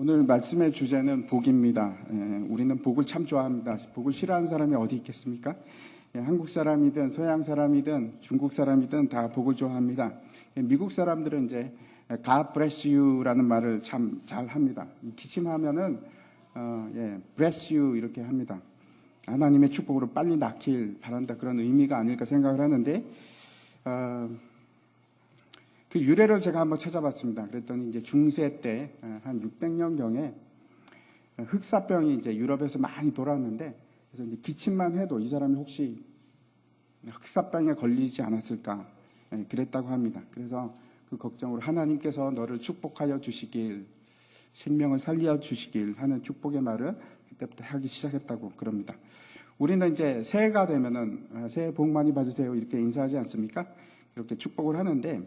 오늘 말씀의 주제는 복입니다. 우리는 복을 참 좋아합니다. 복을 싫어하는 사람이 어디 있겠습니까? 한국 사람이든 서양 사람이든 중국 사람이든 다 복을 좋아합니다. 미국 사람들은 이제 God bless you라는 말을 참 잘 합니다. 기침하면은 bless you 이렇게 합니다. 하나님의 축복으로 빨리 낫길 바란다, 그런 의미가 아닐까 생각을 하는데, 그 유래를 제가 한번 찾아봤습니다. 그랬더니 이제 중세 때 한 600년경에 흑사병이 이제 유럽에서 많이 돌았는데, 그래서 이제 기침만 해도 이 사람이 혹시 흑사병에 걸리지 않았을까 그랬다고 합니다. 그래서 그 걱정으로 하나님께서 너를 축복하여 주시길, 생명을 살려 주시길 하는 축복의 말을 그때부터 하기 시작했다고 그럽니다. 우리는 이제 새해가 되면은 새해 복 많이 받으세요 이렇게 인사하지 않습니까? 이렇게 축복을 하는데,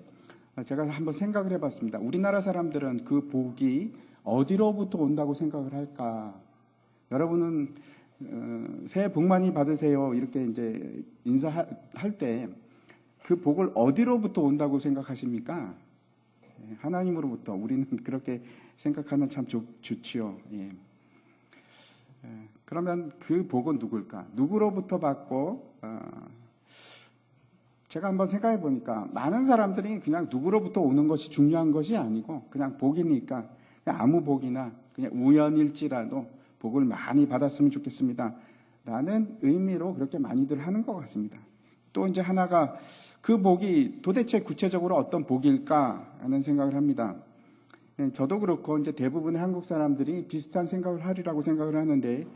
제가 한번 생각을 해봤습니다. 우리나라 사람들은 그 복이 어디로부터 온다고 생각을 할까? 여러분은 새해 복 많이 받으세요 이렇게 이제 인사할 때 그 복을 어디로부터 온다고 생각하십니까? 하나님으로부터. 우리는 그렇게 생각하면 참 좋지요. 그러면 그 복은 누굴까? 누구로부터 받고, 제가 한번 생각해 보니까 많은 사람들이 그냥 누구로부터 오는 것이 중요한 것이 아니고 그냥 복이니까 그냥 아무 복이나 그냥 우연일지라도 복을 많이 받았으면 좋겠습니다 라는 의미로 그렇게 많이들 하는 것 같습니다. 또 이제 하나가, 그 복이 도대체 구체적으로 어떤 복일까 하는 생각을 합니다. 저도 그렇고 이제 대부분의 한국 사람들이 비슷한 생각을 하리라고 생각을 하는데,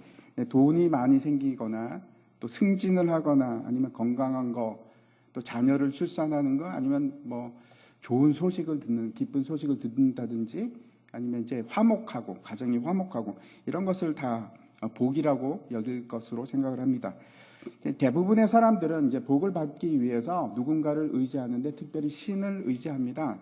돈이 많이 생기거나 또 승진을 하거나 아니면 건강한 거, 또 자녀를 출산하는 거, 아니면 뭐 좋은 소식을 듣는, 기쁜 소식을 듣는다든지, 아니면 이제 화목하고, 가정이 화목하고, 이런 것을 다 복이라고 여길 것으로 생각을 합니다. 대부분의 사람들은 이제 복을 받기 위해서 누군가를 의지하는데, 특별히 신을 의지합니다.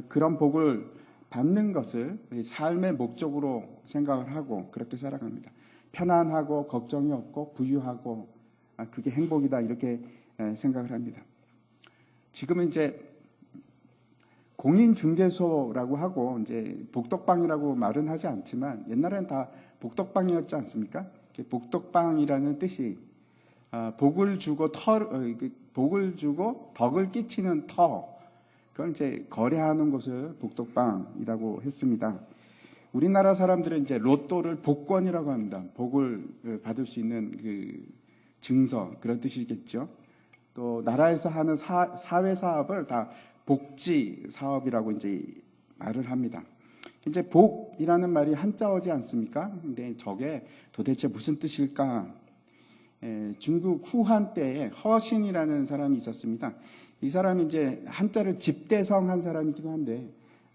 그런 복을 받는 것을 삶의 목적으로 생각을 하고 그렇게 살아갑니다. 편안하고 걱정이 없고 부유하고, 그게 행복이다 이렇게 생각을 합니다. 지금은 이제 공인중개소라고 하고 이제 복덕방이라고 말은 하지 않지만, 옛날엔 다 복덕방이었지 않습니까? 복덕방이라는 뜻이 복을 주고 복을 주고 덕을 끼치는 터, 그걸 이제 거래하는 곳을 복덕방이라고 했습니다. 우리나라 사람들은 이제 로또를 복권이라고 합니다. 복을 받을 수 있는 그 증서, 그런 뜻이겠죠. 또 나라에서 하는 사회 사업을 다 복지 사업이라고 이제 말을 합니다. 이제 복이라는 말이 한자어지 않습니까? 근데 저게 도대체 무슨 뜻일까? 중국 후한 때에 허신이라는 사람이 있었습니다. 이 사람이 이제 한자를 집대성한 사람이기도 한데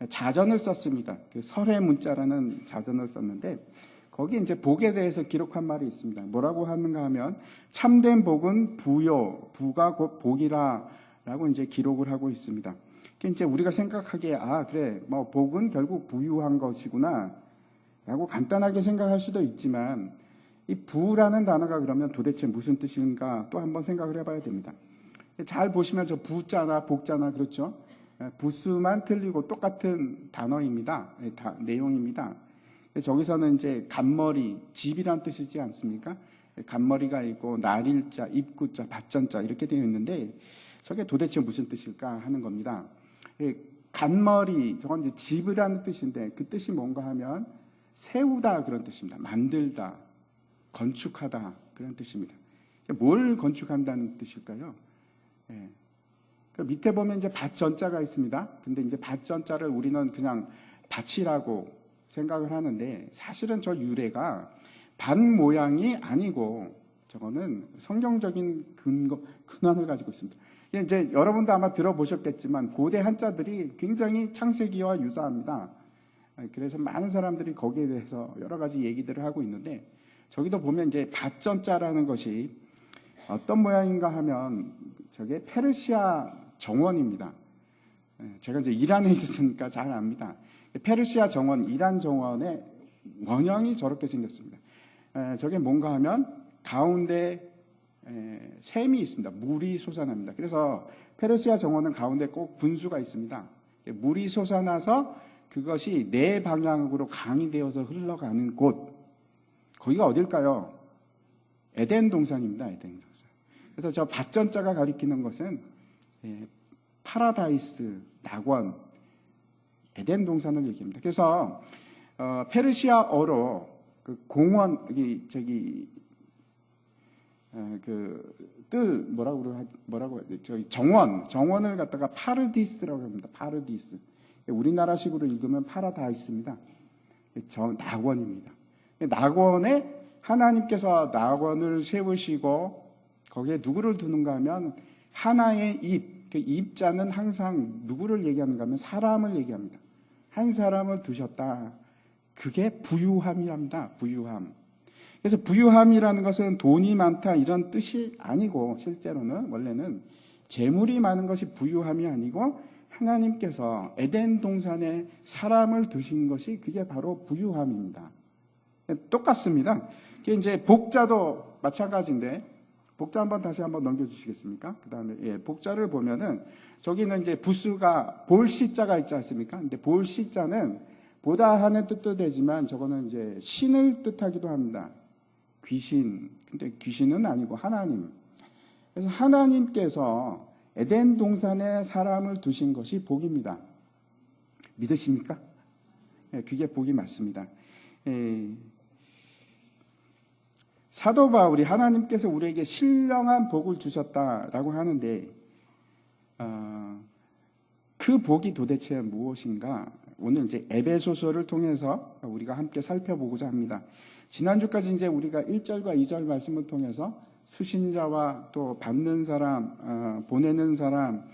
자전을 썼습니다. 그 설해 문자라는 자전을 썼는데, 거기 이제 복에 대해서 기록한 말이 있습니다. 뭐라고 하는가 하면, 참된 복은 부요, 부가 곧 복이라라고 이제 기록을 하고 있습니다. 이제 우리가 생각하기에 그래, 뭐 복은 결국 부유한 것이구나라고 간단하게 생각할 수도 있지만, 이 부라는 단어가 그러면 도대체 무슨 뜻인가 또 한번 생각을 해봐야 됩니다. 잘 보시면 저 부자나 복자나 그렇죠. 부수만 틀리고 똑같은 단어입니다. 내용입니다. 저기서는 이제 간머리, 집이란 뜻이지 않습니까? 간머리가 있고 날일자, 입구자, 밭전자 이렇게 되어 있는데, 저게 도대체 무슨 뜻일까 하는 겁니다. 간머리, 저건 이제 집이라는 뜻인데, 그 뜻이 뭔가 하면 세우다 그런 뜻입니다. 만들다, 건축하다 그런 뜻입니다. 뭘 건축한다는 뜻일까요? 그 밑에 보면 이제 밭전자가 있습니다. 근데 이제 밭전자를 우리는 그냥 밭이라고 생각을 하는데, 사실은 저 유래가 밭 모양이 아니고 저거는 성경적인 근원을 가지고 있습니다. 이제 여러분도 아마 들어보셨겠지만 고대 한자들이 굉장히 창세기와 유사합니다. 그래서 많은 사람들이 거기에 대해서 여러 가지 얘기들을 하고 있는데, 저기도 보면 이제 밭전자라는 것이 어떤 모양인가 하면 저게 페르시아 정원입니다. 제가 이제 이란에 있었으니까 잘 압니다. 페르시아 정원, 이란 정원의 원형이 저렇게 생겼습니다. 저게 뭔가 하면 가운데 샘이 있습니다. 물이 솟아납니다. 그래서 페르시아 정원은 가운데 꼭 분수가 있습니다. 물이 솟아나서 그것이 네 방향으로 강이 되어서 흘러가는 곳, 거기가 어딜까요? 에덴 동산입니다. 에덴 동산. 그래서 저 밭전자가 가리키는 것은 파라다이스, 낙원, 에덴 동산을 얘기합니다. 그래서 페르시아어로 그 공원, 정원을 갖다가 파르디스라고 합니다. 파르디스. 우리나라식으로 읽으면 파라다이스입니다. 낙원입니다. 낙원에 하나님께서 낙원을 세우시고 거기에 누구를 두는가 하면 하나의 잎, 그 잎자는 항상 누구를 얘기하는가 하면 사람을 얘기합니다. 한 사람을 두셨다. 그게 부유함이랍니다. 부유함. 그래서 부유함이라는 것은 돈이 많다 이런 뜻이 아니고, 실제로는 원래는 재물이 많은 것이 부유함이 아니고 하나님께서 에덴 동산에 사람을 두신 것이 그게 바로 부유함입니다. 똑같습니다. 이제 복자도 마찬가지인데, 복자 다시 한번 넘겨주시겠습니까? 그 다음에, 복자를 보면은, 저기는 이제 부수가 볼시자가 있지 않습니까? 근데 볼시자는 보다 하는 뜻도 되지만, 저거는 이제 신을 뜻하기도 합니다. 귀신. 근데 귀신은 아니고 하나님. 그래서 하나님께서 에덴 동산에 사람을 두신 것이 복입니다. 믿으십니까? 그게 복이 맞습니다. 사도 바울이 하나님께서 우리에게 신령한 복을 주셨다라고 하는데, 그 복이 도대체 무엇인가? 오늘 이제 에베소서를 통해서 우리가 함께 살펴보고자 합니다. 지난주까지 이제 우리가 1절과 2절 말씀을 통해서 수신자와 또 받는 사람, 보내는 사람,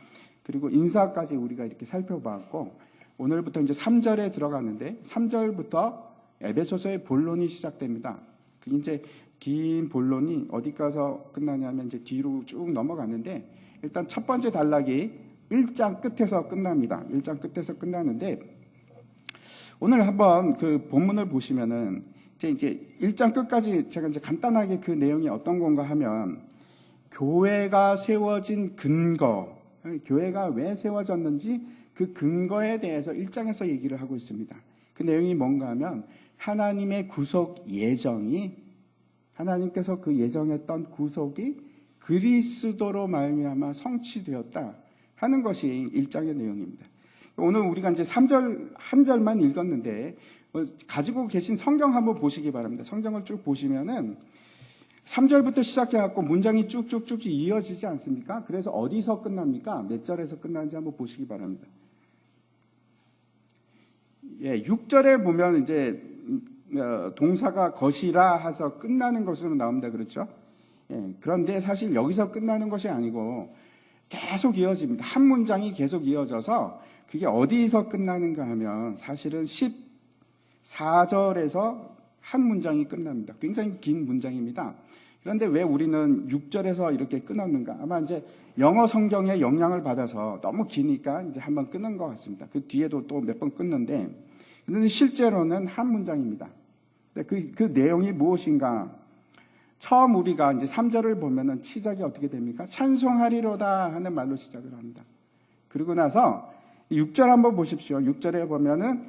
그리고 인사까지 우리가 이렇게 살펴봤고, 오늘부터 이제 3절에 들어가는데, 3절부터 에베소서의 본론이 시작됩니다. 그게 이제 긴 본론이 어디 가서 끝나냐면 이제 뒤로 쭉 넘어가는데, 일단 첫 번째 단락이 1장 끝에서 끝납니다. 1장 끝에서 끝나는데, 오늘 한번 그 본문을 보시면은 이제 1장 끝까지 제가 이제 간단하게 그 내용이 어떤 건가 하면, 교회가 세워진 근거, 교회가 왜 세워졌는지 그 근거에 대해서 1장에서 얘기를 하고 있습니다. 그 내용이 뭔가 하면, 하나님의 구속 예정이, 하나님께서 그 예정했던 구속이 그리스도로 말미암아 성취되었다 하는 것이 1장의 내용입니다. 오늘 우리가 이제 3절 한 절만 읽었는데, 가지고 계신 성경 한번 보시기 바랍니다. 성경을 쭉 보시면은 3절부터 시작해갖고 문장이 쭉쭉쭉 이어지지 않습니까? 그래서 어디서 끝납니까? 몇 절에서 끝나는지 한번 보시기 바랍니다. 6절에 보면 이제 동사가 것이라 해서 끝나는 것으로 나옵니다. 그렇죠? 그런데 사실 여기서 끝나는 것이 아니고 계속 이어집니다. 한 문장이 계속 이어져서 그게 어디서 끝나는가 하면 사실은 14절에서 한 문장이 끝납니다. 굉장히 긴 문장입니다. 그런데 왜 우리는 6절에서 이렇게 끊었는가? 아마 이제 영어 성경의 영향을 받아서 너무 기니까 이제 한번 끊은 것 같습니다. 그 뒤에도 또 몇 번 끊는데, 그런데 실제로는 한 문장입니다. 그 내용이 무엇인가? 처음 우리가 이제 3절을 보면은 시작이 어떻게 됩니까? 찬송하리로다 하는 말로 시작을 합니다. 그리고 나서 6절 한번 보십시오. 6절에 보면은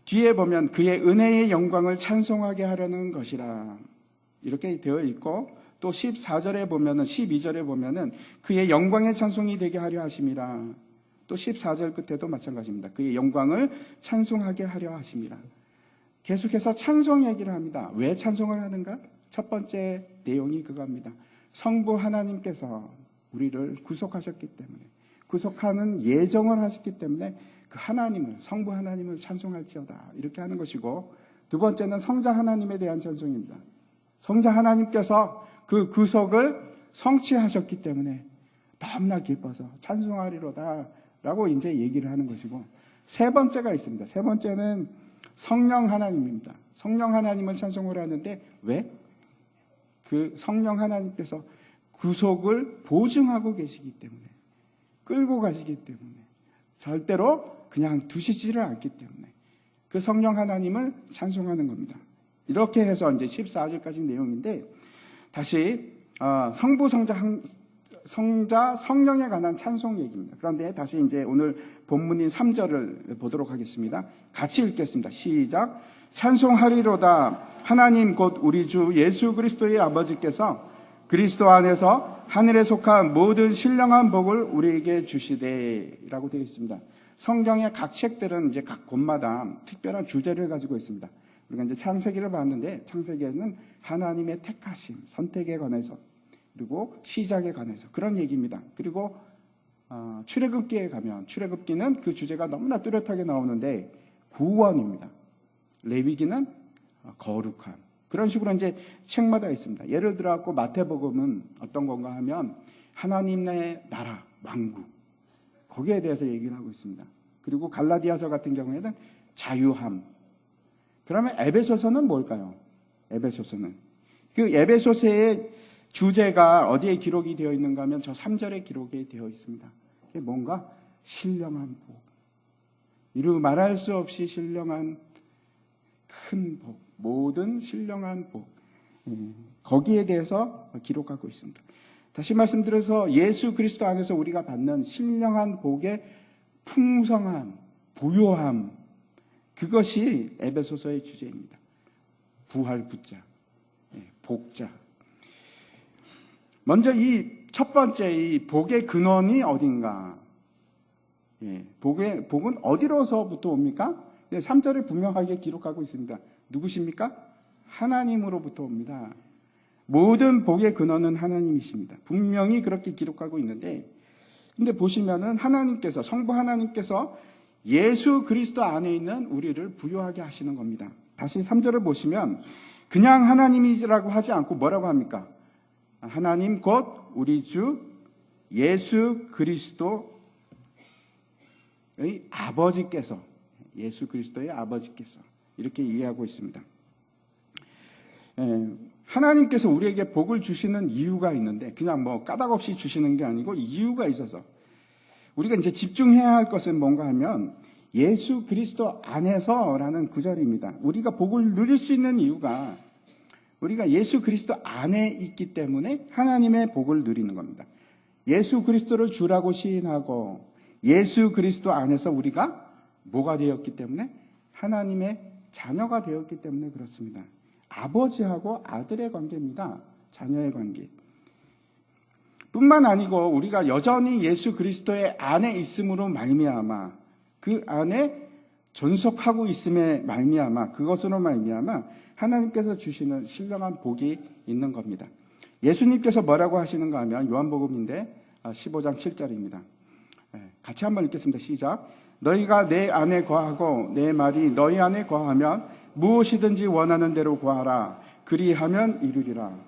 뒤에 보면 그의 은혜의 영광을 찬송하게 하려는 것이라 이렇게 되어 있고, 또 14절에 보면은 12절에 보면은 그의 영광의 찬송이 되게 하려 하심이라. 또 14절 끝에도 마찬가지입니다. 그의 영광을 찬송하게 하려 하심이라. 계속해서 찬송 얘기를 합니다. 왜 찬송을 하는가? 첫 번째 내용이 그겁니다. 성부 하나님께서 우리를 구속하셨기 때문에, 구속하는 예정을 하셨기 때문에 그 하나님을, 성부 하나님을 찬송할지어다 이렇게 하는 것이고, 두 번째는 성자 하나님에 대한 찬송입니다. 성자 하나님께서 그 구속을 성취하셨기 때문에 너무나 기뻐서 찬송하리로다 라고 이제 얘기를 하는 것이고, 세 번째가 있습니다. 세 번째는 성령 하나님입니다. 성령 하나님을 찬송을 하는데, 왜? 그 성령 하나님께서 구속을 보증하고 계시기 때문에, 끌고 가시기 때문에, 절대로 그냥 두시지를 않기 때문에 그 성령 하나님을 찬송하는 겁니다. 이렇게 해서 이제 14절까지 내용인데, 다시 성부 성자 성자, 성령에 관한 찬송 얘기입니다. 그런데 다시 이제 오늘 본문인 3절을 보도록 하겠습니다. 같이 읽겠습니다. 시작. 찬송하리로다. 하나님 곧 우리 주 예수 그리스도의 아버지께서 그리스도 안에서 하늘에 속한 모든 신령한 복을 우리에게 주시되라고 되어 있습니다. 성경의 각 책들은 이제 각 곳마다 특별한 주제를 가지고 있습니다. 우리가 이제 창세기를 봤는데 창세기에는 하나님의 택하심, 선택에 관해서 그리고 시작에 관해서 그런 얘기입니다. 그리고 출애굽기에 가면 출애굽기는 그 주제가 너무나 뚜렷하게 나오는데 구원입니다. 레위기는 거룩함. 그런 식으로 이제 책마다 있습니다. 예를 들어 갖고 마태복음은 어떤 건가 하면 하나님의 나라, 왕국 거기에 대해서 얘기를 하고 있습니다. 그리고 갈라디아서 같은 경우에는 자유함. 그러면 에베소서는 뭘까요? 에베소서는 그 에베소서의 주제가 어디에 기록이 되어 있는가 하면 저 3절에 기록이 되어 있습니다. 이게 뭔가 신령한 복. 이루 말할 수 없이 신령한 큰 복, 모든 신령한 복. 거기에 대해서 기록하고 있습니다. 다시 말씀드려서 예수 그리스도 안에서 우리가 받는 신령한 복의 풍성함, 부요함, 그것이 에베소서의 주제입니다. 부할 부자, 복자. 먼저 이 첫 번째 이 복의 근원이 어딘가? 복은 어디로서부터 옵니까? 3절에 분명하게 기록하고 있습니다. 누구십니까? 하나님으로부터 옵니다. 모든 복의 근원은 하나님이십니다. 분명히 그렇게 기록하고 있는데, 근데 보시면은 하나님께서, 성부 하나님께서 예수 그리스도 안에 있는 우리를 부요하게 하시는 겁니다. 다시 3절을 보시면 그냥 하나님이라고 하지 않고 뭐라고 합니까? 하나님 곧 우리 주 예수 그리스도의 아버지께서, 예수 그리스도의 아버지께서 이렇게 이해하고 있습니다. 하나님께서 우리에게 복을 주시는 이유가 있는데 그냥 뭐 까닭없이 주시는 게 아니고 이유가 있어서 우리가 이제 집중해야 할 것은 뭔가 하면 예수 그리스도 안에서라는 구절입니다. 우리가 복을 누릴 수 있는 이유가 우리가 예수 그리스도 안에 있기 때문에 하나님의 복을 누리는 겁니다. 예수 그리스도를 주라고 시인하고 예수 그리스도 안에서 우리가 뭐가 되었기 때문에 하나님의 자녀가 되었기 때문에 그렇습니다. 아버지하고 아들의 관계입니다. 자녀의 관계. 뿐만 아니고 우리가 여전히 예수 그리스도의 안에 있음으로 말미암아 그 안에 존속하고 있음에 말미암아 그것으로 말미암아 하나님께서 주시는 신령한 복이 있는 겁니다. 예수님께서 뭐라고 하시는가 하면 요한복음인데 15장 7절입니다. 같이 한번 읽겠습니다. 시작. 너희가 내 안에 거하고 내 말이 너희 안에 거하면 무엇이든지 원하는 대로 구하라. 그리하면 이루리라.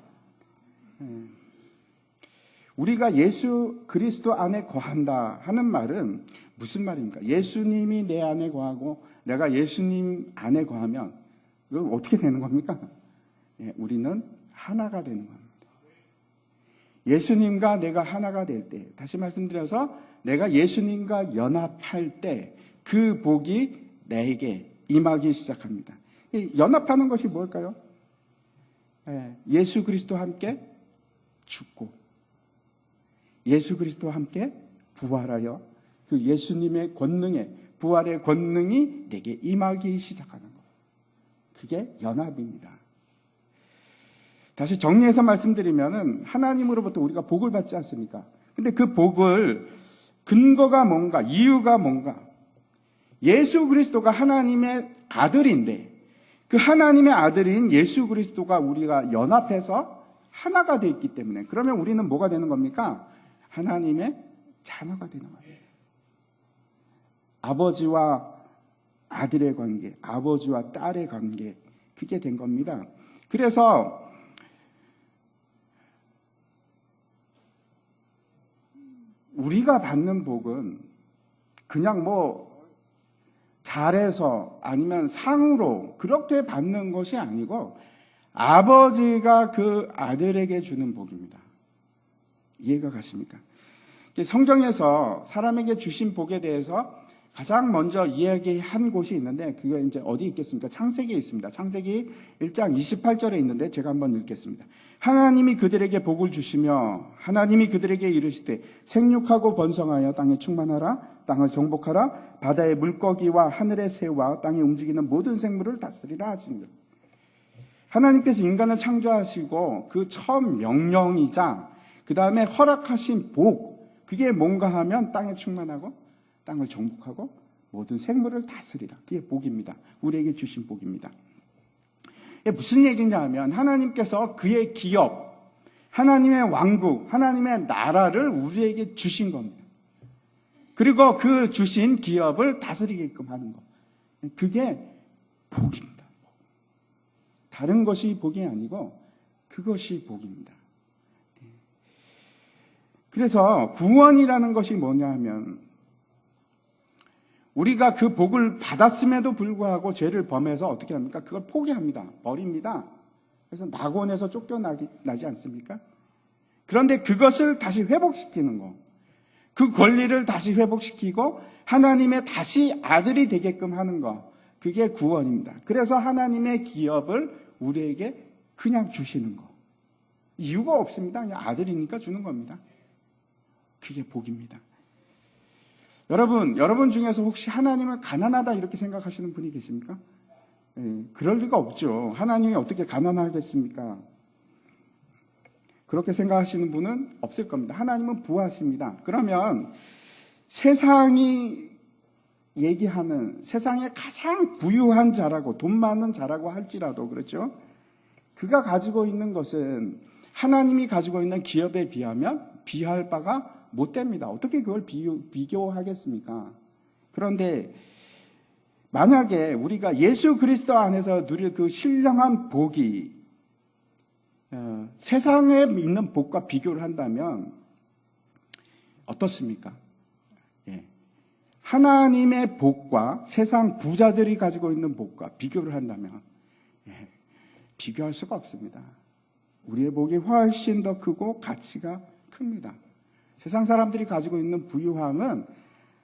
우리가 예수 그리스도 안에 거한다 하는 말은 무슨 말입니까? 예수님이 내 안에 거하고 내가 예수님 안에 거하면 그건 어떻게 되는 겁니까? 우리는 하나가 되는 겁니다. 예수님과 내가 하나가 될 때, 다시 말씀드려서 내가 예수님과 연합할 때 그 복이 내게 임하기 시작합니다. 연합하는 것이 뭘까요? 예수 그리스도와 함께 죽고 예수 연수그리스도와 함께 부활하여 그 예수님의 권능에 부활의 권능이 내게 임하기 시작하는 것. 그게 연합입니다. 다시 정리해서 말씀드리면은 하나님으로부터 우리가 복을 받지 않습니까? 근데 그 복을 근거가 뭔가, 이유가 뭔가? 예수 그리스도가 하나님의 아들인데 그 하나님의 아들인 예수 그리스도가 우리가 연합해서 하나가 되어 있기 때문에 그러면 우리는 뭐가 되는 겁니까? 하나님의 자녀가 되는 거예요. 아버지와 아들의 관계, 아버지와 딸의 관계, 그게 된 겁니다. 그래서 우리가 받는 복은 그냥 뭐 잘해서 아니면 상으로 그렇게 받는 것이 아니고 아버지가 그 아들에게 주는 복입니다. 이해가 가십니까? 성경에서 사람에게 주신 복에 대해서 가장 먼저 이야기한 곳이 있는데 그게 이제 어디 있겠습니까? 창세기에 있습니다. 창세기 1장 28절에 있는데 제가 한번 읽겠습니다. 하나님이 그들에게 복을 주시며 하나님이 그들에게 이르시되 생육하고 번성하여 땅에 충만하라 땅을 정복하라 바다의 물고기와 하늘의 새와 땅에 움직이는 모든 생물을 다스리라 하시는 하나님께서 인간을 창조하시고 그 처음 명령이자 그 다음에 허락하신 복 그게 뭔가 하면 땅에 충만하고 땅을 정복하고 모든 생물을 다스리라. 그게 복입니다. 우리에게 주신 복입니다. 이게 무슨 얘기냐 하면 하나님께서 그의 기업, 하나님의 왕국, 하나님의 나라를 우리에게 주신 겁니다. 그리고 그 주신 기업을 다스리게끔 하는 것. 그게 복입니다. 다른 것이 복이 아니고 그것이 복입니다. 그래서 구원이라는 것이 뭐냐 하면 우리가 그 복을 받았음에도 불구하고 죄를 범해서 어떻게 합니까? 그걸 포기합니다. 버립니다. 그래서 낙원에서 쫓겨나지 않습니까? 그런데 그것을 다시 회복시키는 거. 그 권리를 다시 회복시키고 하나님의 다시 아들이 되게끔 하는 거. 그게 구원입니다. 그래서 하나님의 기업을 우리에게 그냥 주시는 거. 이유가 없습니다. 그냥 아들이니까 주는 겁니다. 그게 복입니다. 여러분 중에서 혹시 하나님을 가난하다 이렇게 생각하시는 분이 계십니까? 그럴 리가 없죠. 하나님이 어떻게 가난하겠습니까? 그렇게 생각하시는 분은 없을 겁니다. 하나님은 부하십니다. 그러면 세상이 얘기하는 세상에 가장 부유한 자라고 돈 많은 자라고 할지라도 그렇죠? 그가 가지고 있는 것은 하나님이 가지고 있는 기업에 비하면 비할 바가 못 됩니다. 어떻게 그걸 비교하겠습니까? 그런데 만약에 우리가 예수 그리스도 안에서 누릴 그 신령한 복이 세상에 있는 복과 비교를 한다면 어떻습니까? 하나님의 복과 세상 부자들이 가지고 있는 복과 비교를 한다면 비교할 수가 없습니다. 우리의 복이 훨씬 더 크고 가치가 큽니다. 세상 사람들이 가지고 있는 부유함은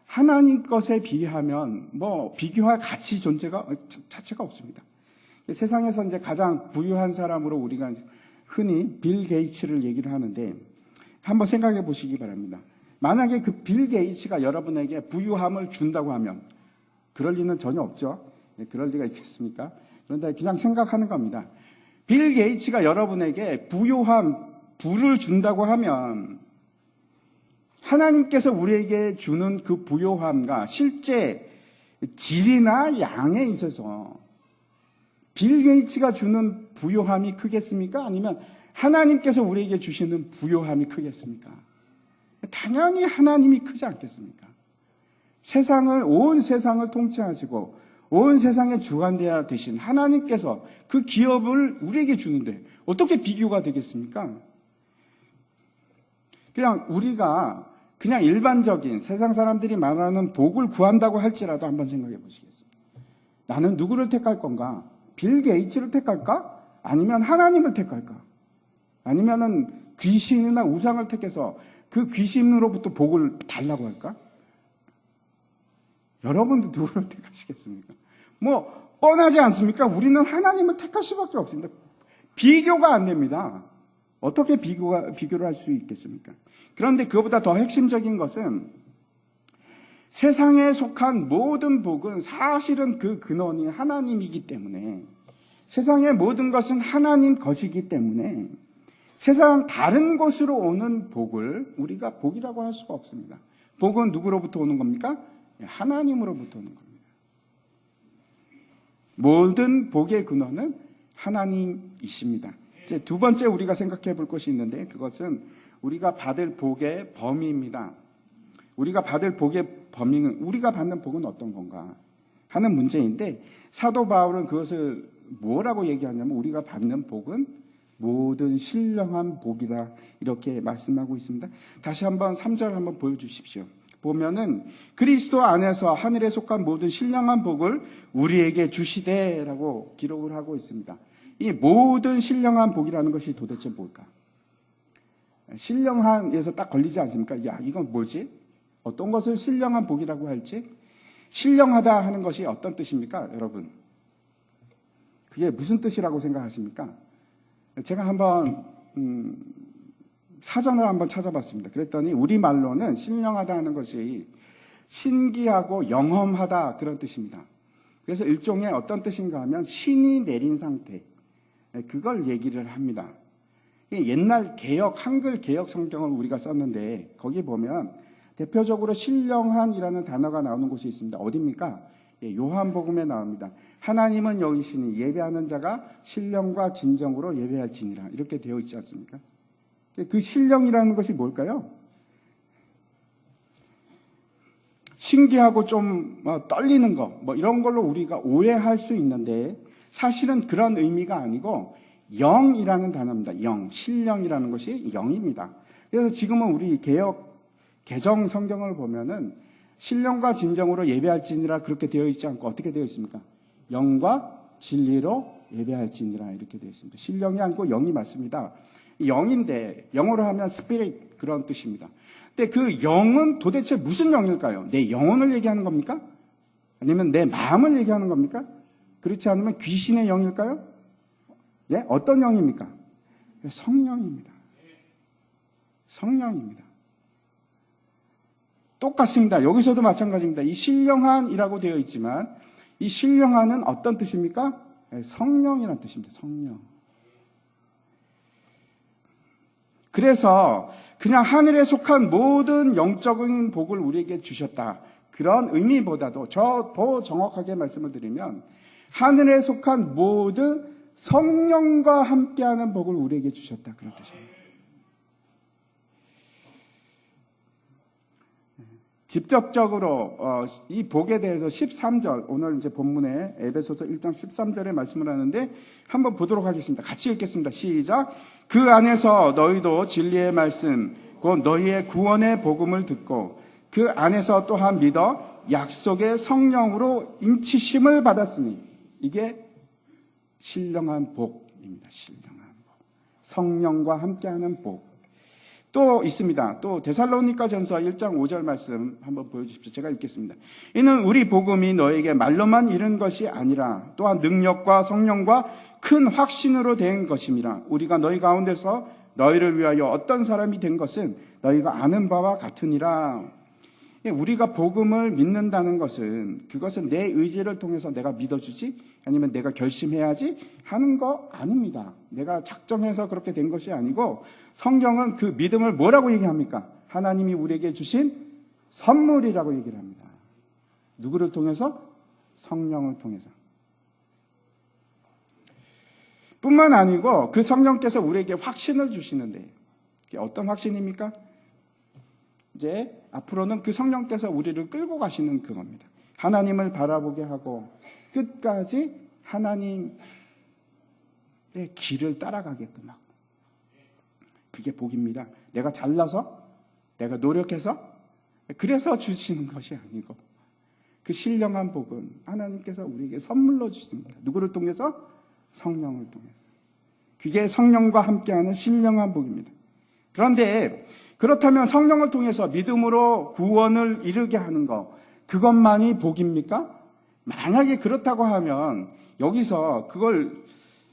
하나님 것에 비하면 비교할 가치 자체가 없습니다. 세상에서 이제 가장 부유한 사람으로 우리가 흔히 빌 게이츠를 얘기를 하는데 한번 생각해 보시기 바랍니다. 만약에 그 빌 게이츠가 여러분에게 부유함을 준다고 하면 그럴 리는 전혀 없죠. 그럴 리가 있겠습니까? 그런데 그냥 생각하는 겁니다. 빌 게이츠가 여러분에게 부를 준다고 하면 하나님께서 우리에게 주는 그 부요함과 실제 질이나 양에 있어서 빌 게이츠가 주는 부요함이 크겠습니까? 아니면 하나님께서 우리에게 주시는 부요함이 크겠습니까? 당연히 하나님이 크지 않겠습니까? 온 세상을 통치하시고 온 세상의 주관자가 되신 하나님께서 그 기업을 우리에게 주는데 어떻게 비교가 되겠습니까? 그냥 우리가 그냥 일반적인 세상 사람들이 말하는 복을 구한다고 할지라도 한번 생각해 보시겠습니다. 나는 누구를 택할 건가? 빌 게이츠를 택할까? 아니면 하나님을 택할까? 아니면은 귀신이나 우상을 택해서 그 귀신으로부터 복을 달라고 할까? 여러분도 누구를 택하시겠습니까? 뻔하지 않습니까? 우리는 하나님을 택할 수밖에 없습니다. 비교가 안 됩니다. 어떻게 비교를 할 수 있겠습니까? 그런데 그것보다 더 핵심적인 것은 세상에 속한 모든 복은 사실은 그 근원이 하나님이기 때문에 세상의 모든 것은 하나님 것이기 때문에 세상 다른 곳으로 오는 복을 우리가 복이라고 할 수가 없습니다. 복은 누구로부터 오는 겁니까? 하나님으로부터 오는 겁니다. 모든 복의 근원은 하나님이십니다. 이제 두 번째 우리가 생각해 볼 것이 있는데 그것은 우리가 받을 복의 범위입니다. 우리가 받을 복의 범위는 우리가 받는 복은 어떤 건가 하는 문제인데 사도 바울은 그것을 뭐라고 얘기하냐면 우리가 받는 복은 모든 신령한 복이다 이렇게 말씀하고 있습니다. 다시 한번 3절 한번 보여주십시오. 보면은 그리스도 안에서 하늘에 속한 모든 신령한 복을 우리에게 주시되라고 기록을 하고 있습니다. 이 모든 신령한 복이라는 것이 도대체 뭘까? 신령한에서 딱 걸리지 않습니까? 야, 이건 뭐지? 어떤 것을 신령한 복이라고 할지? 신령하다 하는 것이 어떤 뜻입니까, 여러분? 그게 무슨 뜻이라고 생각하십니까? 제가 한번 사전을 한번 찾아봤습니다. 그랬더니 우리말로는 신령하다 하는 것이 신기하고 영험하다 그런 뜻입니다. 그래서 일종의 어떤 뜻인가 하면 신이 내린 상태, 그걸 얘기를 합니다. 옛날 한글 개역 성경을 우리가 썼는데 거기 보면 대표적으로 신령한이라는 단어가 나오는 곳이 있습니다. 어디입니까? 요한복음에 나옵니다. 하나님은 여기시니 예배하는 자가 신령과 진정으로 예배할지니라, 이렇게 되어 있지 않습니까? 그 신령이라는 것이 뭘까요? 신기하고 좀 떨리는 거, 이런 걸로 우리가 오해할 수 있는데 사실은 그런 의미가 아니고 영이라는 단어입니다. 신령이라는 것이 영입니다. 그래서 지금은 우리 개정 성경을 보면은 신령과 진정으로 예배할지니라 그렇게 되어 있지 않고 어떻게 되어 있습니까? 영과 진리로 예배할지니라 이렇게 되어 있습니다. 신령이 아니고 영이 맞습니다. 영인데 영어로 하면 spirit 그런 뜻입니다. 근데 그 영은 도대체 무슨 영일까요? 내 영혼을 얘기하는 겁니까? 아니면 내 마음을 얘기하는 겁니까? 그렇지 않으면 귀신의 영일까요? 예? 어떤 영입니까? 성령입니다. 성령입니다. 똑같습니다. 여기서도 마찬가지입니다. 이 신령한이라고 되어 있지만 이 신령한은 어떤 뜻입니까? 성령이라는 뜻입니다. 성령. 그래서 그냥 하늘에 속한 모든 영적인 복을 우리에게 주셨다, 그런 의미보다도 더 정확하게 말씀을 드리면 하늘에 속한 모든 성령과 함께하는 복을 우리에게 주셨다, 그런 뜻입니다. 직접적으로 이 복에 대해서 13절, 오늘 이제 본문에 에베소서 1장 13절에 말씀을 하는데 한번 보도록 하겠습니다. 같이 읽겠습니다. 시작. 그 안에서 너희도 진리의 말씀, 곧 너희의 구원의 복음을 듣고 그 안에서 또한 믿어 약속의 성령으로 인치심을 받았으니, 이게 신령한 복입니다. 신령한 복. 성령과 함께하는 복. 또 있습니다. 또 데살로니가전서 1장 5절 말씀 한번 보여주십시오. 제가 읽겠습니다. 이는 우리 복음이 너에게 말로만 이른 것이 아니라 또한 능력과 성령과 큰 확신으로 된 것임이라. 우리가 너희 가운데서 너희를 위하여 어떤 사람이 된 것은 너희가 아는 바와 같으니라. 우리가 복음을 믿는다는 것은 그것은 내 의지를 통해서 내가 믿어주지 아니면 내가 결심해야지 하는 거 아닙니다. 내가 작정해서 그렇게 된 것이 아니고 성경은 그 믿음을 뭐라고 얘기합니까? 하나님이 우리에게 주신 선물이라고 얘기를 합니다. 누구를 통해서? 성령을 통해서. 뿐만 아니고 그 성령께서 우리에게 확신을 주시는데, 그게 어떤 확신입니까? 이제 앞으로는 그 성령께서 우리를 끌고 가시는 그겁니다. 하나님을 바라보게 하고 끝까지 하나님의 길을 따라가게끔 하고. 그게 복입니다. 내가 잘나서, 내가 노력해서, 그래서 주시는 것이 아니고 그 신령한 복은 하나님께서 우리에게 선물로 주십니다. 누구를 통해서? 성령을 통해서. 그게 성령과 함께하는 신령한 복입니다. 그런데 그렇다면 성령을 통해서 믿음으로 구원을 이루게 하는 것, 그것만이 복입니까? 만약에 그렇다고 하면 여기서 그걸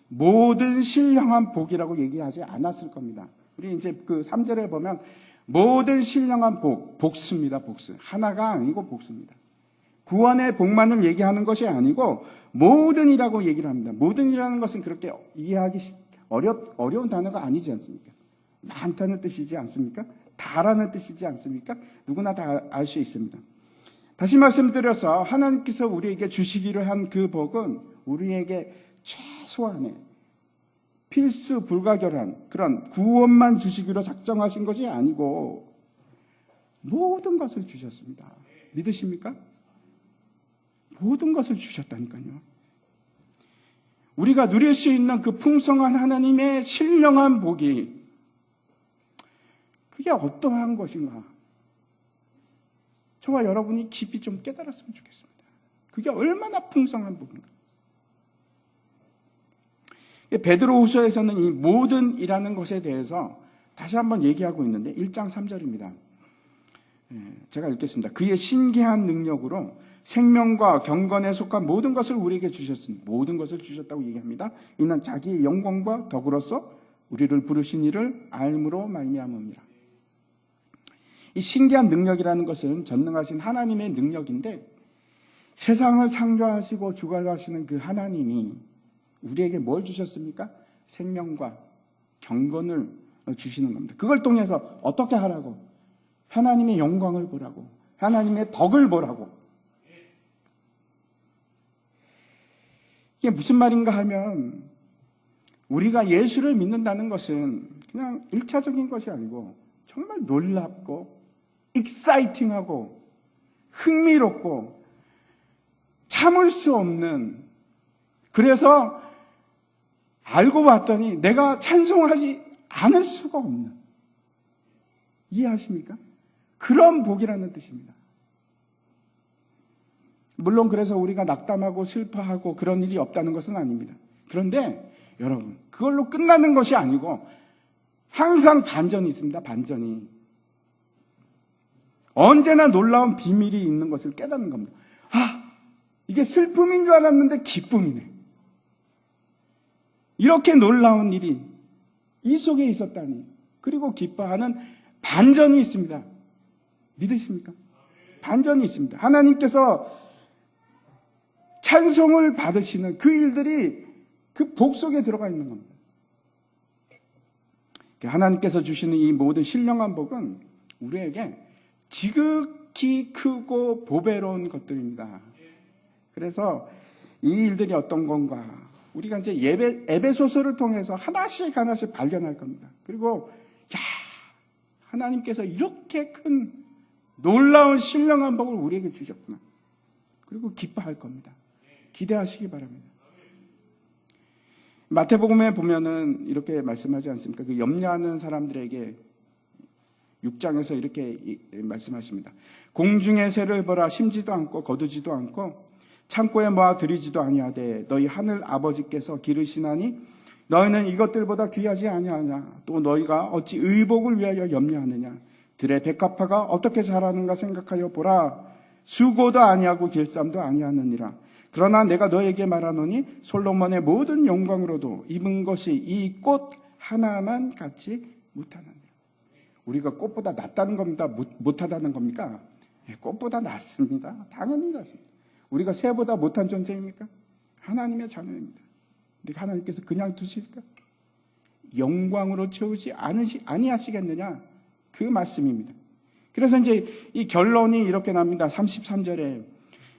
모든 신령한 복이라고 얘기하지 않았을 겁니다. 우리 이제 그 3절에 보면 모든 신령한 복수입니다. 복수. 하나가 아니고 복수입니다. 구원의 복만을 얘기하는 것이 아니고 모든이라고 얘기를 합니다. 모든이라는 것은 그렇게 이해하기 어려운 단어가 아니지 않습니까? 많다는 뜻이지 않습니까? 다라는 뜻이지 않습니까? 누구나 다 알 수 있습니다. 다시 말씀드려서 하나님께서 우리에게 주시기로 한 그 복은 우리에게 최소한의 필수 불가결한 그런 구원만 주시기로 작정하신 것이 아니고 모든 것을 주셨습니다. 믿으십니까? 모든 것을 주셨다니까요. 우리가 누릴 수 있는 그 풍성한 하나님의 신령한 복이 그게 어떠한 것인가? 저와 여러분이 깊이 좀 깨달았으면 좋겠습니다. 그게 얼마나 풍성한 복인가? 베드로후서에서는 이 모든이라는 것에 대해서 다시 한번 얘기하고 있는데 1장 3절입니다. 제가 읽겠습니다. 그의 신기한 능력으로 생명과 경건에 속한 모든 것을 우리에게 주셨으니 모든 것을 주셨다고 얘기합니다. 이는 자기의 영광과 덕으로서 우리를 부르신 이를 알므로 말미암음이라. 이 신기한 능력이라는 것은 전능하신 하나님의 능력인데 세상을 창조하시고 주관하시는 그 하나님이 우리에게 뭘 주셨습니까? 생명과 경건을 주시는 겁니다. 그걸 통해서 어떻게 하라고? 하나님의 영광을 보라고, 하나님의 덕을 보라고. 이게 무슨 말인가 하면 우리가 예수를 믿는다는 것은 그냥 1차적인 것이 아니고 정말 놀랍고 익사이팅하고 흥미롭고 참을 수 없는, 그래서 알고 봤더니 내가 찬송하지 않을 수가 없는, 이해하십니까? 그런 복이라는 뜻입니다. 물론 그래서 우리가 낙담하고 슬퍼하고 그런 일이 없다는 것은 아닙니다. 그런데 여러분, 그걸로 끝나는 것이 아니고 항상 반전이 있습니다. 반전이. 언제나 놀라운 비밀이 있는 것을 깨닫는 겁니다. 이게 슬픔인 줄 알았는데 기쁨이네. 이렇게 놀라운 일이 이 속에 있었다니. 그리고 기뻐하는 반전이 있습니다. 믿으십니까? 반전이 있습니다. 하나님께서 찬송을 받으시는 그 일들이 그 복 속에 들어가 있는 겁니다. 하나님께서 주시는 이 모든 신령한 복은 우리에게 지극히 크고 보배로운 것들입니다. 그래서 이 일들이 어떤 건가, 우리가 이제 에베소서를 통해서 하나씩 발견할 겁니다. 그리고 하나님께서 이렇게 큰 놀라운 신령한 복을 우리에게 주셨구나. 그리고 기뻐할 겁니다. 기대하시기 바랍니다. 마태복음에 보면은 이렇게 말씀하지 않습니까? 그 염려하는 사람들에게 6장에서 이렇게 말씀하십니다. 공중의 새를 보라, 심지도 않고 거두지도 않고 창고에 모아 들이지도 아니하되 너희 하늘 아버지께서 기르시나니 너희는 이것들보다 귀하지 아니하냐? 또 너희가 어찌 의복을 위하여 염려하느냐? 들의 백합화가 어떻게 자라는가 생각하여 보라. 수고도 아니하고 길쌈도 아니하느니라. 그러나 내가 너에게 말하노니 솔로몬의 모든 영광으로도 입은 것이 이 꽃 하나만 같지 못하느니라. 우리가 꽃보다 낫다는 겁니다. 못하다는 겁니까? 꽃보다 낫습니다. 당연히 낫습니다. 우리가 새보다 못한 존재입니까? 하나님의 자녀입니다. 근데 하나님께서 그냥 두실까? 영광으로 채우지 아니하시겠느냐? 그 말씀입니다. 그래서 이제 이 결론이 이렇게 납니다. 33절에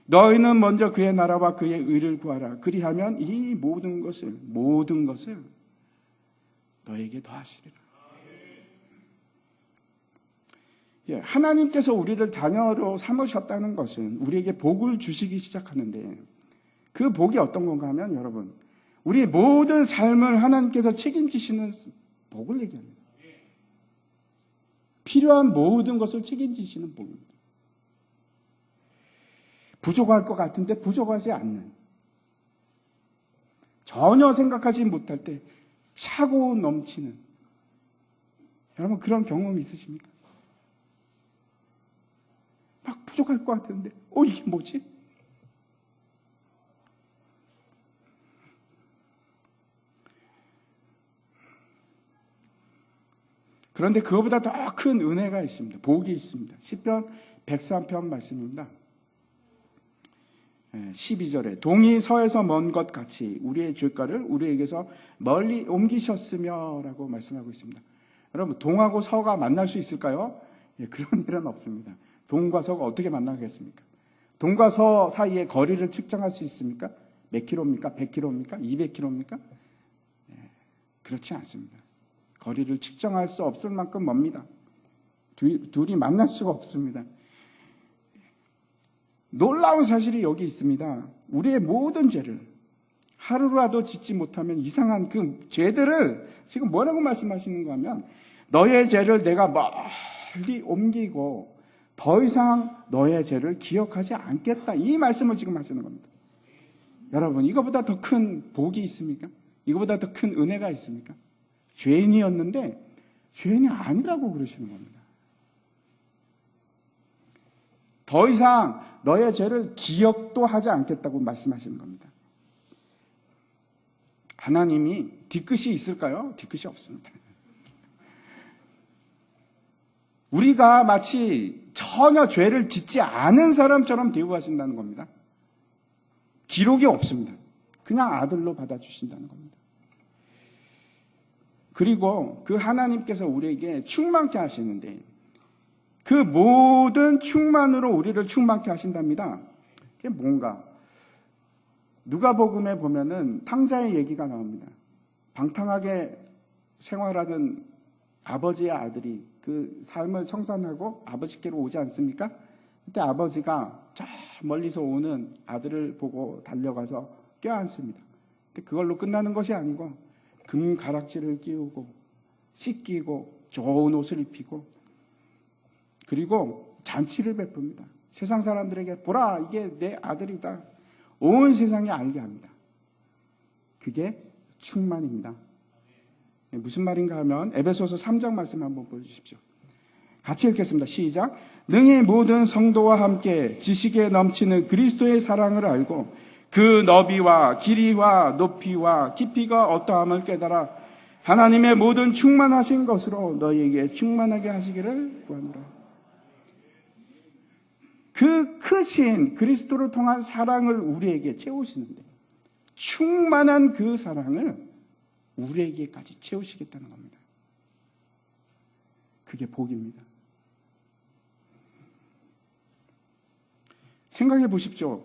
너희는 먼저 그의 나라와 그의 의를 구하라. 그리하면 이 모든 것을 너에게 더하시리라. 하나님께서 우리를 자녀로 삼으셨다는 것은 우리에게 복을 주시기 시작하는데 그 복이 어떤 건가 하면 여러분, 우리의 모든 삶을 하나님께서 책임지시는 복을 얘기합니다. 필요한 모든 것을 책임지시는 복입니다. 부족할 것 같은데 부족하지 않는, 전혀 생각하지 못할 때 차고 넘치는, 여러분 그런 경험 있으십니까? 막 부족할 것 같은데 이게 뭐지? 그런데 그거보다 더 큰 은혜가 있습니다. 복이 있습니다. 시편 103편 말씀입니다. 12절에 동이 서에서 먼 것 같이 우리의 길가를 우리에게서 멀리 옮기셨으며 라고 말씀하고 있습니다. 여러분, 동하고 서가 만날 수 있을까요? 그런 일은 없습니다. 동과 서가 어떻게 만나겠습니까? 동과 서 사이의 거리를 측정할 수 있습니까? 몇 킬로입니까? 100킬로입니까? 200킬로입니까? 그렇지 않습니다. 거리를 측정할 수 없을 만큼 멉니다. 둘이 만날 수가 없습니다. 놀라운 사실이 여기 있습니다. 우리의 모든 죄를 하루라도 짓지 못하면 이상한 그 죄들을 지금 뭐라고 말씀하시는가 하면 너의 죄를 내가 멀리 옮기고 더 이상 너의 죄를 기억하지 않겠다. 이 말씀을 지금 하시는 겁니다. 여러분, 이거보다 더 큰 복이 있습니까? 이거보다 더 큰 은혜가 있습니까? 죄인이었는데 죄인이 아니라고 그러시는 겁니다. 더 이상 너의 죄를 기억도 하지 않겠다고 말씀하시는 겁니다. 하나님이 뒤끝이 있을까요? 뒤끝이 없습니다. 우리가 마치 전혀 죄를 짓지 않은 사람처럼 대우하신다는 겁니다. 기록이 없습니다. 그냥 아들로 받아주신다는 겁니다. 그리고 그 하나님께서 우리에게 충만케 하시는데 그 모든 충만으로 우리를 충만케 하신답니다. 그게 뭔가? 누가복음에 보면은 탕자의 얘기가 나옵니다. 방탕하게 생활하던 아버지의 아들이 그 삶을 청산하고 아버지께로 오지 않습니까? 그때 아버지가 저 멀리서 오는 아들을 보고 달려가서 껴안습니다. 근데 그걸로 끝나는 것이 아니고 금 가락지를 끼우고 씻기고 좋은 옷을 입히고 그리고 잔치를 베풉니다. 세상 사람들에게 보라, 이게 내 아들이다. 온 세상이 알게 합니다. 그게 충만입니다. 무슨 말인가 하면 에베소서 3장 말씀 한번 보여주십시오. 같이 읽겠습니다. 시작. 능히 모든 성도와 함께 지식에 넘치는 그리스도의 사랑을 알고 그 너비와 길이와 높이와 깊이가 어떠함을 깨달아 하나님의 모든 충만하신 것으로 너희에게 충만하게 하시기를 구하노라. 그 크신 그리스도를 통한 사랑을 우리에게 채우시는데 충만한 그 사랑을 우리에게까지 채우시겠다는 겁니다. 그게 복입니다. 생각해 보십시오.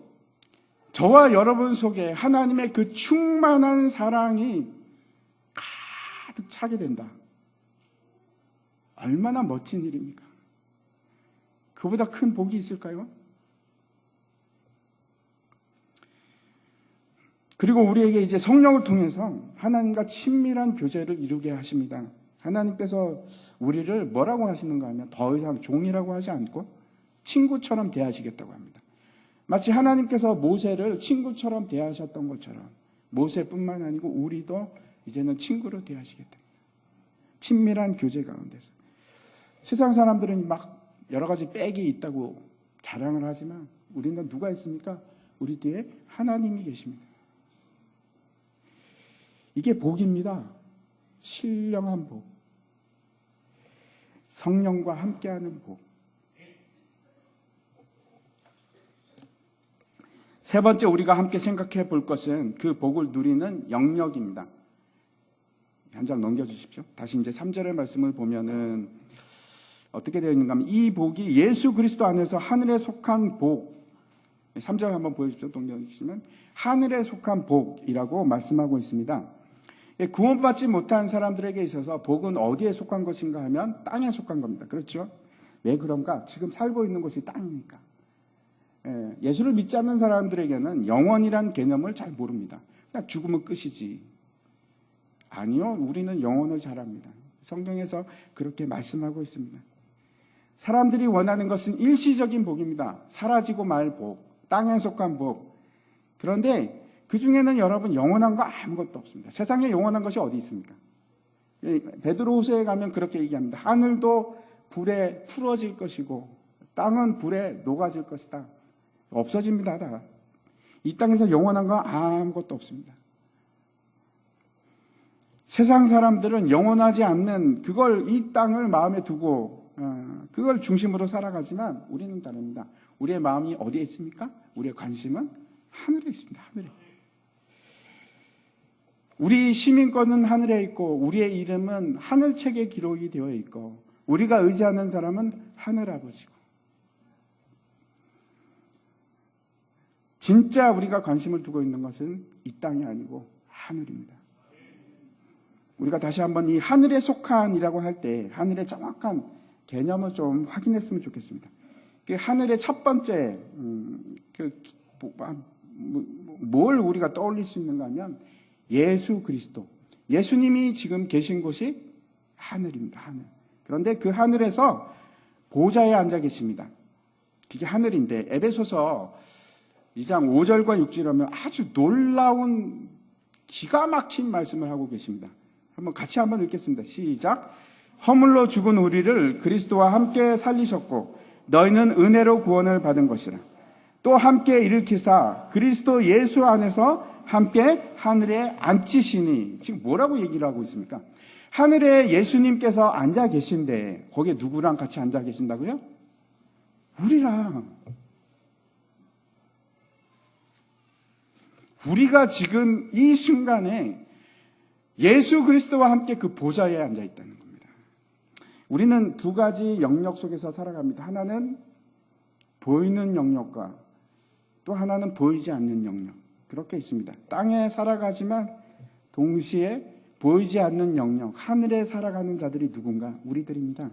저와 여러분 속에 하나님의 그 충만한 사랑이 가득 차게 된다. 얼마나 멋진 일입니까? 그보다 큰 복이 있을까요? 그리고 우리에게 이제 성령을 통해서 하나님과 친밀한 교제를 이루게 하십니다. 하나님께서 우리를 뭐라고 하시는가 하면 더 이상 종이라고 하지 않고 친구처럼 대하시겠다고 합니다. 마치 하나님께서 모세를 친구처럼 대하셨던 것처럼 모세뿐만 아니고 우리도 이제는 친구로 대하시겠다. 친밀한 교제 가운데서. 세상 사람들은 막 여러 가지 백이 있다고 자랑을 하지만 우리는 누가 있습니까? 우리 뒤에 하나님이 계십니다. 이게 복입니다. 신령한 복. 성령과 함께하는 복. 세 번째 우리가 함께 생각해 볼 것은 그 복을 누리는 영역입니다. 한 장 넘겨주십시오. 다시 이제 3절의 말씀을 보면은 어떻게 되어 있는가 하면 이 복이 예수 그리스도 안에서 하늘에 속한 복. 3절 한번 보여주십시오. 넘겨주시면 하늘에 속한 복이라고 말씀하고 있습니다. 구원받지 못한 사람들에게 있어서 복은 어디에 속한 것인가 하면 땅에 속한 겁니다. 그렇죠? 왜 그런가? 지금 살고 있는 곳이 땅이니까. 예수를 믿지 않는 사람들에게는 영원이란 개념을 잘 모릅니다. 그냥 죽으면 끝이지. 아니요, 우리는 영원을 잘 압니다. 성경에서 그렇게 말씀하고 있습니다. 사람들이 원하는 것은 일시적인 복입니다. 사라지고 말 복, 땅에 속한 복. 그런데 그 중에는 여러분 영원한 거 아무것도 없습니다. 세상에 영원한 것이 어디 있습니까? 베드로후서에 가면 그렇게 얘기합니다. 하늘도 불에 풀어질 것이고 땅은 불에 녹아질 것이다. 없어집니다. 다. 이 땅에서 영원한 거 아무것도 없습니다. 세상 사람들은 영원하지 않는 그걸 이 땅을 마음에 두고 그걸 중심으로 살아가지만 우리는 다릅니다. 우리의 마음이 어디에 있습니까? 우리의 관심은 하늘에 있습니다. 하늘에. 우리 시민권은 하늘에 있고 우리의 이름은 하늘책에 기록이 되어 있고 우리가 의지하는 사람은 하늘아버지고 진짜 우리가 관심을 두고 있는 것은 이 땅이 아니고 하늘입니다. 우리가 다시 한번 이 하늘에 속한이라고 할 때 하늘의 정확한 개념을 좀 확인했으면 좋겠습니다. 그 하늘의 첫 번째 뭘 우리가 떠올릴 수 있는가 하면 예수 그리스도. 예수님이 지금 계신 곳이 하늘입니다. 하늘. 그런데 그 하늘에서 보좌에 앉아 계십니다. 그게 하늘인데 에베소서 2장 5절과 6절을 하면 아주 놀라운 기가 막힌 말씀을 하고 계십니다. 같이 한번 읽겠습니다. 시작. 허물로 죽은 우리를 그리스도와 함께 살리셨고 너희는 은혜로 구원을 받은 것이라. 또 함께 일으키사 그리스도 예수 안에서 함께 하늘에 앉히시니. 지금 뭐라고 얘기를 하고 있습니까? 하늘에 예수님께서 앉아 계신데 거기에 누구랑 같이 앉아 계신다고요? 우리랑. 우리가 지금 이 순간에 예수 그리스도와 함께 그 보좌에 앉아 있다는 겁니다. 우리는 두 가지 영역 속에서 살아갑니다. 하나는 보이는 영역과 또 하나는 보이지 않는 영역. 그렇게 있습니다. 땅에 살아가지만 동시에 보이지 않는 영역, 하늘에 살아가는 자들이 누군가? 우리들입니다.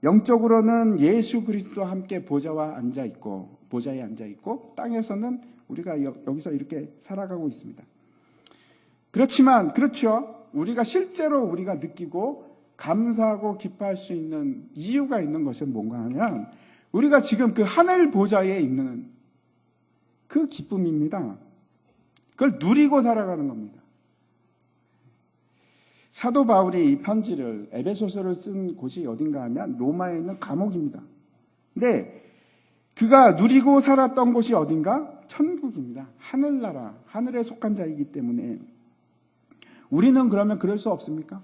영적으로는 예수 그리스도와 함께 보좌에 앉아 있고 땅에서는 우리가 여기서 이렇게 살아가고 있습니다. 그렇지만 그렇죠. 우리가 실제로 우리가 느끼고 감사하고 기뻐할 수 있는 이유가 있는 것은 뭔가 하면 우리가 지금 그 하늘 보좌에 있는 그 기쁨입니다. 그걸 누리고 살아가는 겁니다. 사도 바울이 이 편지를 에베소서를 쓴 곳이 어딘가 하면 로마에 있는 감옥입니다. 근데 그가 누리고 살았던 곳이 어딘가? 천국입니다. 하늘나라, 하늘에 속한 자이기 때문에 우리는 그러면 그럴 수 없습니까?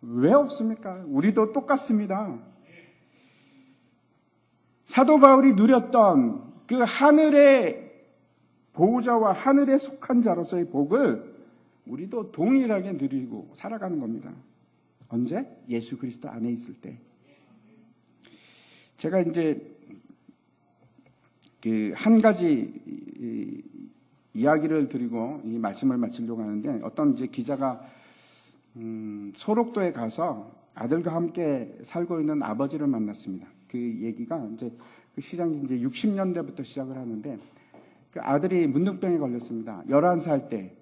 왜 없습니까? 우리도 똑같습니다. 사도 바울이 누렸던 그 하늘의 보호자와 하늘에 속한 자로서의 복을 우리도 동일하게 누리고 살아가는 겁니다. 언제? 예수 그리스도 안에 있을 때. 제가 이제 그 한 가지 이야기를 드리고 이 말씀을 마치려고 하는데 어떤 이제 기자가 소록도에 가서 아들과 함께 살고 있는 아버지를 만났습니다. 그 얘기가 이제 그 시장이 이제 60년대부터 시작을 하는데 그 아들이 문둥병에 걸렸습니다. 11살 때.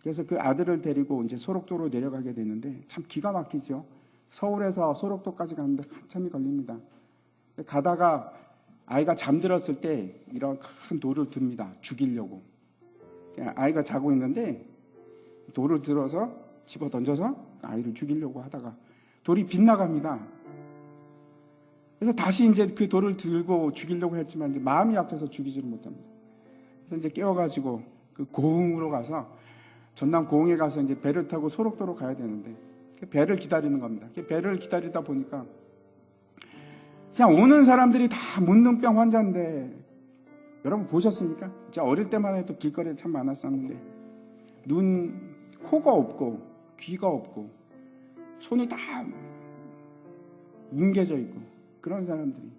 그래서 그 아들을 데리고 이제 소록도로 내려가게 되는데 참 기가 막히죠. 서울에서 소록도까지 가는데 한참이 걸립니다. 가다가 아이가 잠들었을 때 이런 큰 돌을 듭니다. 죽이려고. 아이가 자고 있는데 돌을 들어서 집어 던져서 아이를 죽이려고 하다가 돌이 빗나갑니다. 그래서 다시 이제 그 돌을 들고 죽이려고 했지만 이제 마음이 약해서 죽이지를 못합니다. 그래서 이제 깨워가지고 그 고흥으로 가서 전남 고흥에 가서 이제 배를 타고 소록도로 가야 되는데 배를 기다리는 겁니다. 배를 기다리다 보니까 그냥 오는 사람들이 다 문둥병 환자인데 여러분 보셨습니까? 제가 어릴 때만 해도 길거리에 참 많았었는데 눈, 코가 없고 귀가 없고 손이 다 뭉개져 있고 그런 사람들이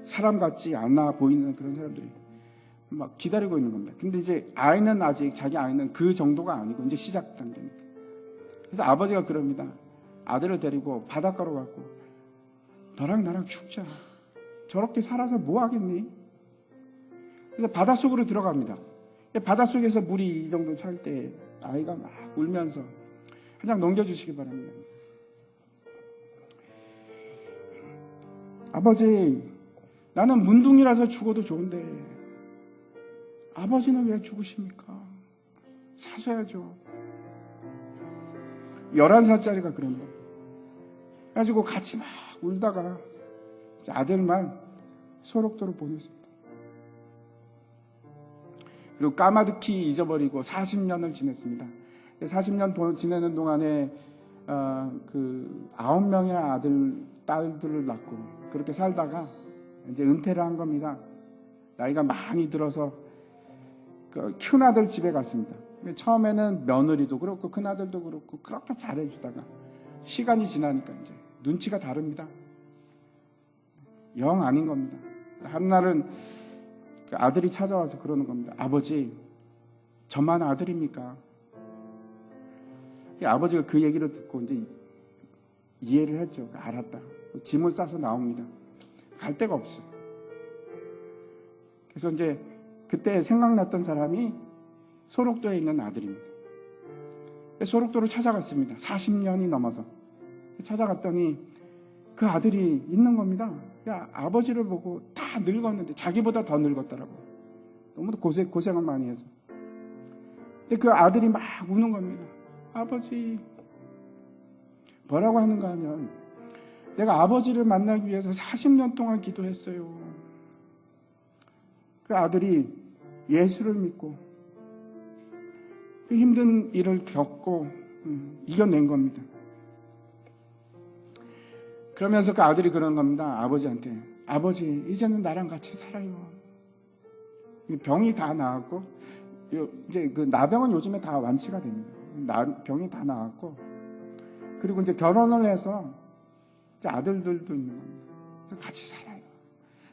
사람 같지 않아 보이는 그런 사람들이 막 기다리고 있는 겁니다. 근데 이제 아이는 아직 자기 아이는 그 정도가 아니고 이제 시작 단계니까. 그래서 아버지가 그럽니다. 아들을 데리고 바닷가로 갔고 너랑 나랑 죽자. 저렇게 살아서 뭐 하겠니? 그래서 바닷속으로 들어갑니다. 바닷속에서 물이 이 정도 찰 때 아이가 막 울면서 한 장 넘겨주시기 바랍니다. 아버지, 나는 문둥이라서 죽어도 좋은데 아버지는 왜 죽으십니까? 사셔야죠. 11살짜리가 그런 거예요. 그래가지고 같이 막 울다가 아들만 소록도로 보냈습니다. 그리고 까마득히 잊어버리고 40년을 지냈습니다. 40년 지내는 동안에 그 9명의 아들, 딸들을 낳고 그렇게 살다가 이제 은퇴를 한 겁니다. 나이가 많이 들어서 그 큰아들 집에 갔습니다. 처음에는 며느리도 그렇고 큰아들도 그렇고 그렇게 잘해주다가 시간이 지나니까 이제 눈치가 다릅니다. 영 아닌 겁니다. 한날은 그 아들이 찾아와서 그러는 겁니다. 아버지, 저만 아들입니까? 아버지가 그 얘기를 듣고 이제 이해를 했죠. 알았다. 짐을 싸서 나옵니다. 갈 데가 없어요. 그래서 이제 그때 생각났던 사람이 소록도에 있는 아들입니다. 소록도를 찾아갔습니다. 40년이 넘어서. 찾아갔더니 그 아들이 있는 겁니다. 아버지를 보고 다 늙었는데 자기보다 더 늙었더라고. 너무 고생을 많이 해서. 근데 그 아들이 막 우는 겁니다. 아버지. 뭐라고 하는가 하면 내가 아버지를 만나기 위해서 40년 동안 기도했어요. 그 아들이 예수를 믿고 그 힘든 일을 겪고 이겨낸 겁니다. 그러면서 그 아들이 그런 겁니다. 아버지한테. 아버지, 이제는 나랑 같이 살아요. 병이 다 나았고, 이제 그 나병은 요즘에 다 완치가 됩니다. 병이 다 나았고, 그리고 이제 결혼을 해서 이제 아들들도 있는 겁니다. 같이 살아요.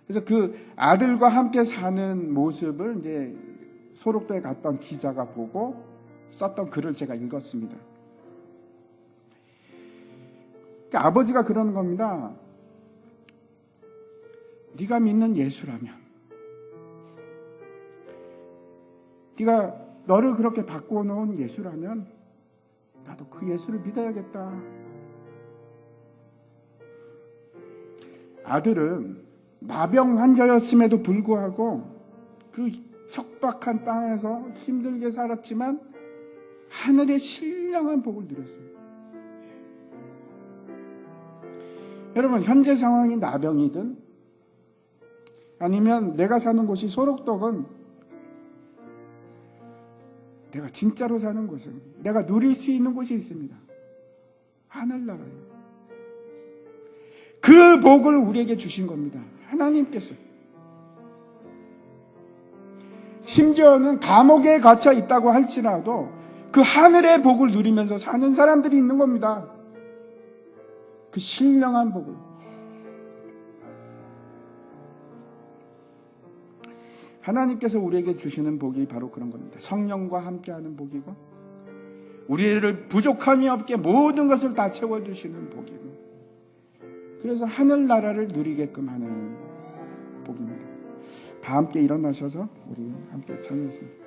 그래서 그 아들과 함께 사는 모습을 이제 소록도에 갔던 기자가 보고 썼던 글을 제가 읽었습니다. 그러니까 아버지가 그러는 겁니다. 네가 믿는 예수라면, 네가 너를 그렇게 바꿔놓은 예수라면 나도 그 예수를 믿어야겠다. 아들은 나병 환자였음에도 불구하고 그 척박한 땅에서 힘들게 살았지만 하늘의 신령한 복을 누렸습니다. 여러분, 현재 상황이 나병이든 아니면 내가 사는 곳이 소록덕은 내가 진짜로 사는 곳은 내가 누릴 수 있는 곳이 있습니다. 하늘나라예요. 그 복을 우리에게 주신 겁니다. 하나님께서. 심지어는 감옥에 갇혀 있다고 할지라도 그 하늘의 복을 누리면서 사는 사람들이 있는 겁니다. 그 신령한 복을. 하나님께서 우리에게 주시는 복이 바로 그런 겁니다. 성령과 함께하는 복이고, 우리를 부족함이 없게 모든 것을 다 채워주시는 복이고, 그래서 하늘나라를 누리게끔 하는 복입니다. 다 함께 일어나셔서 우리 함께 찬양했습니다.